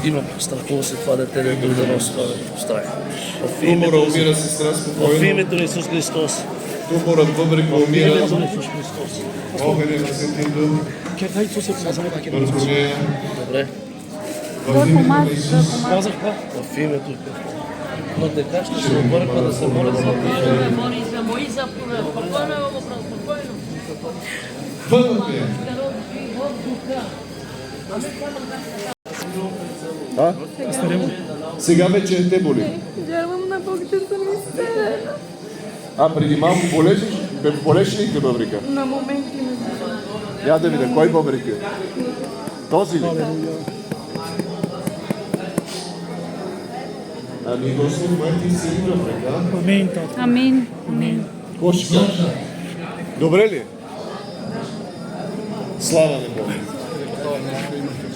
Имам страхува се това дете да дойде да остави страх. Тумора умира сестра В спокойно. името на Исус Христос. Туморът въбрика умира. Името на Исус Христос. Огъня на Свети Дух върху нея. Добре. В името на Исус. В името. Но така ще се обърква да се моля за тия. Моиза, спокойно, спокойно. Вън от нея. Сега вече не те боли. Вярвам на Бог, че съм изцелена. Преди малко болеше ли те бъбрика? На моменти не знам. Я да видя, кой бъбрик е? Този ли? Ами Господ майки си бъбрика. Амин. Амин. Какво ще кажеш? Добре ли? Слава на Бога.